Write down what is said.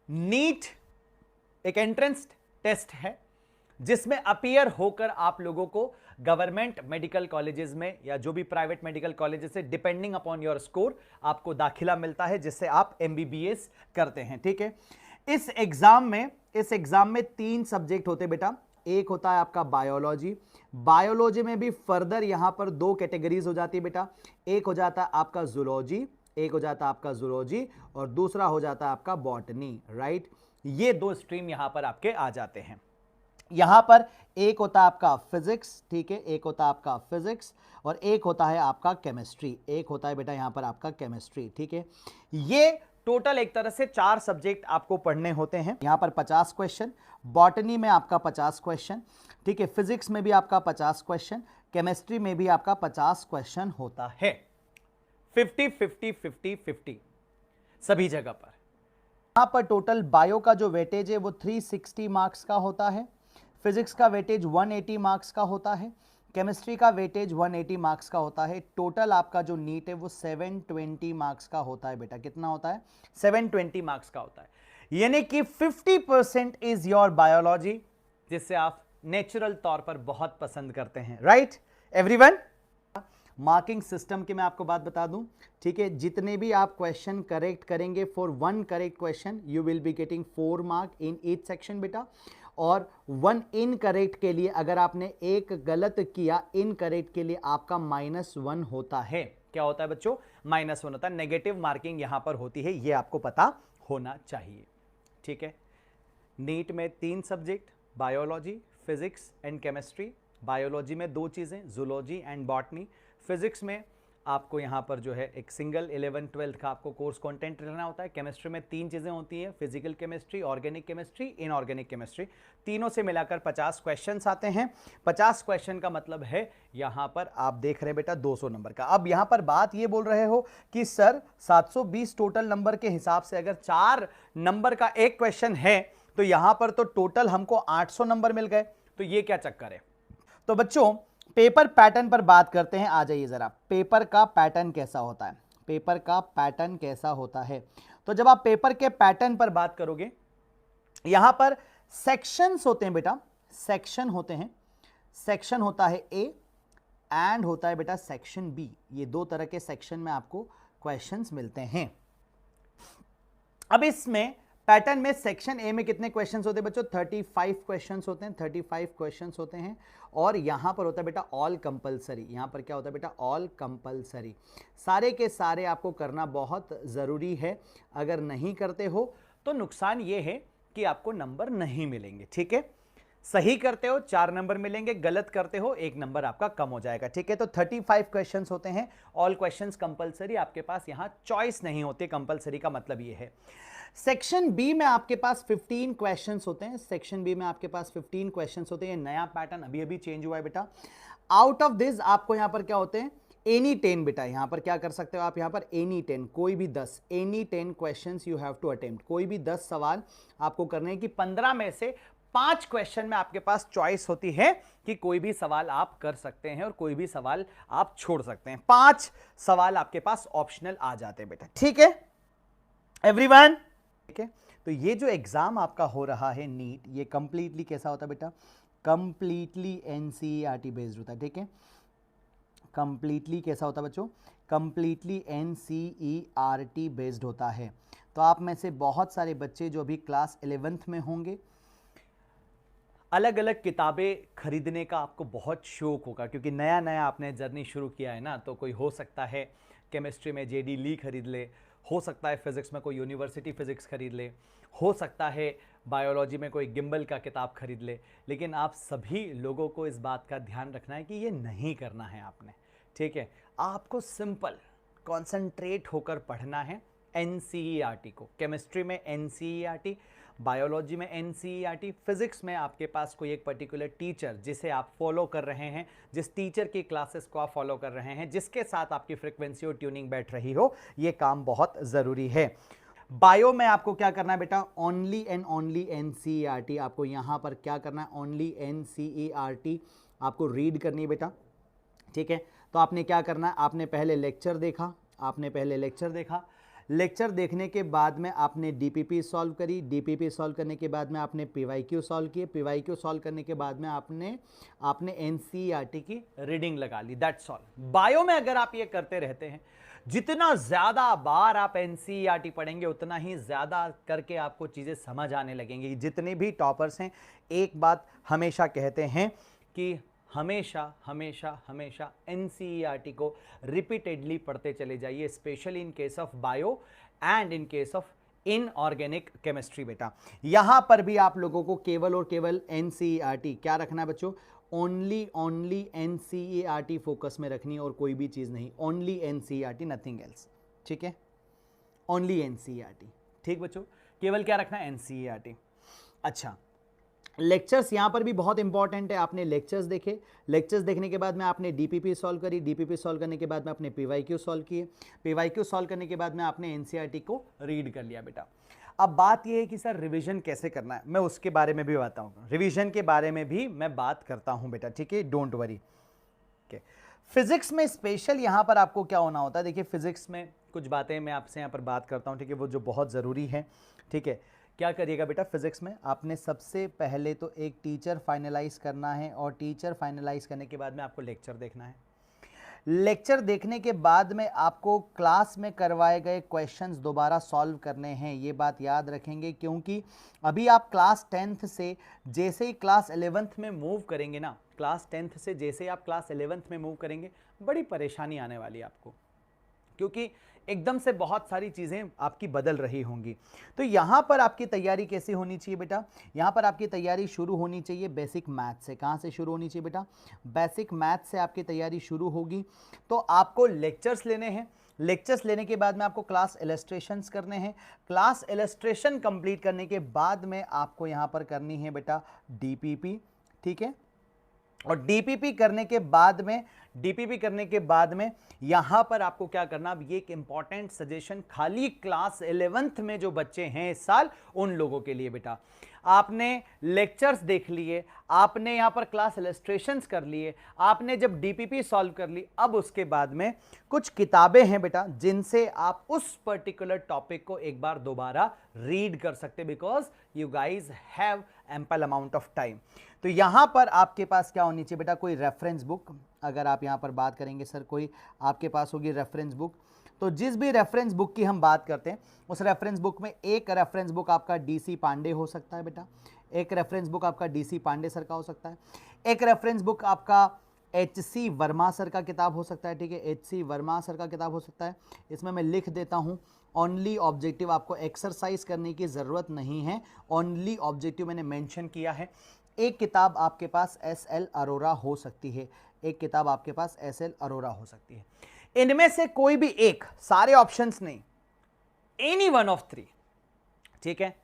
NEET एक entrance test है जिसमें अपीयर होकर आप लोगों को गवर्नमेंट मेडिकल कॉलेजेस में या जो भी प्राइवेट मेडिकल कॉलेजेस है, डिपेंडिंग अपॉन योर स्कोर आपको दाखिला मिलता है जिससे आप एमबीबीएस करते हैं। ठीक है, इस एग्जाम में 3 सब्जेक्ट होते बेटा। एक होता है आपका बायोलॉजी। बायोलॉजी में भी फर्दर यहां पर 2 कैटेगरीज हो जाती है बेटा। एक हो जाता है आपका जूलॉजी, और दूसरा हो जाता है आपका बॉटनी। राइट, ये 2 स्ट्रीम यहां पर आपके आ जाते हैं। यहां पर एक होता है आपका फिजिक्स, ठीक है, एक होता है आपका फिजिक्स और एक होता है आपका केमिस्ट्री। एक होता है बेटा यहां पर आपका केमिस्ट्री। ठीक है, ये टोटल एक तरह से 4 सब्जेक्ट आपको पढ़ने होते हैं। यहां पर 50 क्वेश्चन, बॉटनी में आपका 50 क्वेश्चन, ठीक है, फिजिक्स में भी आपका 50 क्वेश्चन, केमिस्ट्री में भी आपका 50 क्वेश्चन होता है। 50-50-50-50 सभी जगह पर। यहां पर टोटल बायो का जो वेटेज है वो 360 मार्क्स का होता है, फिजिक्स का वेटेज 180 मार्क्स का होता है, केमिस्ट्री का वेटेज 180 मार्क्स का होता है। टोटल आपका जो नीट है वो 720 मार्क्स का होता है बेटा। कितना होता है? 720 मार्क्स का होता है। यानी कि 50% इज योर बायोलॉजी, जिससे आप नेचुरल तौर पर बहुत पसंद करते हैं। राइट एवरीवन, मार्किंग सिस्टम की मैं आपको बात बता दूं, ठीक है, जितने भी आप क्वेश्चन करेक्ट करेंगे, for 1 correct question you will be getting 4 mark in each section बेटा, और 1 इनकरेक्ट के लिए अगर आपने एक गलत किया इनकरेक्ट के लिए आपका -1 होता है। क्या होता है बच्चों? -1 होता है। नेगेटिव मार्किंग यहां पर होती है, यह आपको पता होना चाहिए। ठीक है, नीट में 3 subject, biology, physics and chemistry. Biology में 2 चीजें, जूलॉजी एंड बॉटनी। फिजिक्स में आपको यहां पर जो है एक सिंगल 11th-12th का आपको कोर्स कंटेंट लेना होता है। केमिस्ट्री में 3 चीजें होती हैं, physical chemistry, organic chemistry, inorganic chemistry. तीनों से मिलाकर 50 क्वेश्चंस आते हैं। 50 क्वेश्चन का मतलब है यहां पर आप देख रहे हैं बेटा 200 नंबर का। अब यहां पर बात ये बोल रहे हो कि सर 720 टोटल नंबर के हिसाब से अगर 4 नंबर का एक क्वेश्चन है तो यहां पर तो टोटल हमको 800 नंबर मिल गए, तो ये क्या चक्कर है? तो बच्चों पेपर पैटर्न पर बात करते हैं। आ जाइए जरा, पेपर का पैटर्न कैसा होता है, पेपर का पैटर्न कैसा होता है। तो जब आप पेपर के पैटर्न पर बात करोगे, यहां पर सेक्शंस होते हैं बेटा, सेक्शन होते हैं। सेक्शन होता है ए एंड होता है बेटा सेक्शन बी। ये 2 तरह के सेक्शन में आपको क्वेश्चंस मिलते हैं। अब इसमें पैटर्न में सेक्शन ए में कितने क्वेश्चंस होते हैं बच्चों? 35 क्वेश्चंस होते हैं, 35 क्वेश्चंस होते हैं। और यहां पर होता है बेटा ऑल कंपलसरी। यहां पर क्या होता है बेटा? All compulsory. सारे के सारे आपको करना बहुत जरूरी है, अगर नहीं करते हो तो नुकसान ये है कि आपको नंबर नहीं मिलेंगे। ठीक है, सही करते हो 4 नंबर मिलेंगे, गलत करते हो 1 नंबर आपका कम हो जाएगा। ठीक है, तो 35 क्वेश्चंस होते हैं, ऑल क्वेश्चंस कंपलसरी। आपके पास यहां चॉइस नहीं होती, कंपलसरी का मतलब ये है। सेक्शन बी में आपके पास 15 क्वेश्चंस होते हैं। सेक्शन बी में आपके पास 15 क्वेश्चंस होते हैं। नया पैटर्न अभी अभी चेंज हुआ है बेटा। आउट ऑफ दिस आपको यहां पर क्या होते हैं? एनी 10 बेटा। यहां पर क्या कर सकते हो आप? यहां पर एनी 10, कोई भी 10, any 10 questions you have to attempt. कोई भी 10 सवाल आपको करने हैं कि 15 में से 5 क्वेश्चन में आपके पास चॉइस होती है कि कोई भी सवाल आप कर सकते हैं और कोई भी सवाल आप छोड़ सकते हैं। 5 सवाल आपके पास ऑप्शनल आ जाते हैं बेटा। ठीक है एवरीवन, ठीक है, तो ये जो एग्जाम आपका हो रहा है नीट, ये कंप्लीटली कैसा होता है बेटा? कंप्लीटली एनसीईआरटी बेस्ड होता है। ठीक है, कंप्लीटली कैसा होता है बच्चों? कंप्लीटली एनसीईआरटी बेस्ड होता है। तो आप में से बहुत सारे बच्चे जो अभी क्लास 11th में होंगे, अलग अलग किताबें खरीदने का आपको बहुत शौक होगा, क्योंकि नया नया आपने जर्नी शुरू किया है ना। तो कोई हो सकता है केमिस्ट्री में जेडी ली खरीद ले, हो सकता है फिजिक्स में कोई यूनिवर्सिटी फिजिक्स खरीद ले, हो सकता है बायोलॉजी में कोई गिम्बल का किताब खरीद ले। लेकिन आप सभी लोगों को इस बात का ध्यान रखना है कि ये नहीं करना है आपने। ठीक है, आपको सिंपल कॉन्सेंट्रेट होकर पढ़ना है एनसीईआरटी को। केमिस्ट्री में एनसीईआरटी, बायोलॉजी में एनसीईआरटी, फिजिक्स में आपके पास कोई एक पर्टिकुलर टीचर जिसे आप फॉलो कर रहे हैं, जिस टीचर की क्लासेस को आप फॉलो कर रहे हैं, जिसके साथ आपकी फ्रीक्वेंसी और ट्यूनिंग बैठ रही हो, ये काम बहुत जरूरी है। बायो में आपको क्या करना है बेटा? Only and only NCERT. आपको यहां पर क्या करना है? ओनली एनसीईआरटी आपको रीड करनी है बेटा। ठीक है, तो आपने क्या करना है? आपने पहले लेक्चर देखा, लेक्चर देखने के बाद में आपने डीपीपी सॉल्व करी, डीपीपी सॉल्व करने के बाद में आपने पीवाईक्यू सॉल्व किए, पीवाईक्यू सॉल्व करने के बाद में आपने एनसीईआरटी की रीडिंग लगा ली, दैट्स ऑल। बायो में अगर आप ये करते रहते हैं, जितना ज्यादा बार आप एनसीईआरटी पढ़ेंगे उतना ही ज्यादा करके आपको चीजें समझ आने लगेंगी। जितने भी टॉपर्स हैं एक बात हमेशा कहते हैं कि हमेशा हमेशा हमेशा एनसीईआरटी को रिपीटेडली पढ़ते चले जाइए, specially in case of bio and in case of inorganic chemistry. बेटा यहां पर भी आप लोगों को केवल और केवल एनसीईआरटी क्या रखना है बच्चों, ओनली एनसीईआरटी फोकस में रखनी है और कोई भी चीज नहीं, ओनली एनसीईआरटी, नथिंग एल्स। ठीक है, ओनली एनसीईआरटी। ठीक बच्चों, केवल क्या रखना है, एनसीईआरटी। अच्छा, लेक्चर्स यहां पर भी बहुत इंपॉर्टेंट है। आपने लेक्चर्स देखे, लेक्चर्स देखने के बाद में आपने डीपीपी सॉल्व करी, डीपीपी सॉल्व करने के बाद में आपने पीवाईक्यू सॉल्व किए, पीवाईक्यू सॉल्व करने के बाद में आपने एनसीईआरटी को रीड कर लिया। बेटा अब बात यह है कि सर रिवीजन कैसे करना है, मैं उसके बारे में भी बताऊंगा, रिवीजन के बारे में भी मैं बात करता हूं बेटा। ठीक है, डोंट वरी। फिजिक्स में स्पेशल यहां पर आपको क्या होना होता है, देखिए फिजिक्स में कुछ बातें मैं आपसे यहां पर बात करता हूं, ठीक है, वो जो बहुत जरूरी है। ठीक है, क्या करिएगा बेटा, फिजिक्स में आपने सबसे पहले तो एक टीचर फाइनलाइज करना है और टीचर फाइनलाइज करने के बाद में आपको लेक्चर देखना है। लेक्चर देखने के बाद में आपको क्लास में करवाए गए क्वेश्चंस दोबारा सॉल्व करने हैं, ये बात याद रखेंगे, क्योंकि अभी आप क्लास 10th से जैसे ही क्लास 11th में मूव करेंगे ना, क्लास 10th से जैसे ही आप क्लास 11th में मूव करेंगे बड़ी परेशानी आने वाली है आपको, क्योंकि एकदम से बहुत सारी चीज़ें आपकी बदल रही होंगी। तो यहाँ पर आपकी तैयारी कैसे होनी चाहिए बेटा, यहाँ पर आपकी तैयारी शुरू होनी चाहिए बेसिक मैथ से। कहाँ से शुरू होनी चाहिए बेटा, बेसिक मैथ से आपकी तैयारी शुरू होगी। तो आपको लेक्चर्स लेने हैं, लेक्चर्स लेने के बाद में आपको क्लास इलस्ट्रेशंस करने हैं, क्लास इलस्ट्रेशन कंप्लीट करने के बाद में आपको यहाँ पर करनी है बेटा डीपीपी। ठीक है, और डीपीपी करने के बाद में यहां पर आपको क्या करना, अब ये एक इंपॉर्टेंट सजेशन खाली क्लास 11th में जो बच्चे हैं इस साल उन लोगों के लिए बेटा, आपने लेक्चर्स देख लिए, आपने यहां पर क्लास इलस्ट्रेशंस कर लिए, आपने जब डीपीपी सॉल्व कर ली, अब उसके बाद में कुछ किताबें हैं बेटा जिनसे आप उस पर्टिकुलर टॉपिक को एक बार दोबारा रीड कर सकते, because you guys have ample amount of time. तो यहां पर आपके पास क्या होनी चाहिए बेटा, कोई रेफरेंस बुक, अगर आप यहां पर बात करेंगे सर कोई आपके पास होगी रेफरेंस बुक, तो जिस भी रेफरेंस बुक की हम बात करते हैं उस रेफरेंस बुक में एक रेफरेंस बुक आपका डीसी पांडे हो सकता है बेटा, एक रेफरेंस बुक आपका डीसी पांडे सर का हो सकता है, एक रेफरेंस बुक आपका एचसी वर्मा सर का किताब हो सकता है। ठीक है, एचसी वर्मा सर का किताब हो सकता है। इसमें मैं लिख देता हूं ओनली ऑब्जेक्टिव, आपको एक्सरसाइज करने की जरूरत नहीं है, ओनली ऑब्जेक्टिव मैंने मेंशन किया है। एक किताब आपके पास एसएल अरोरा हो सकती है, एक किताब आपके पास एसएल अरोरा हो सकती है। इनमें से कोई भी एक, सारे ऑप्शंस नहीं, एनी वन ऑफ थ्री। ठीक है,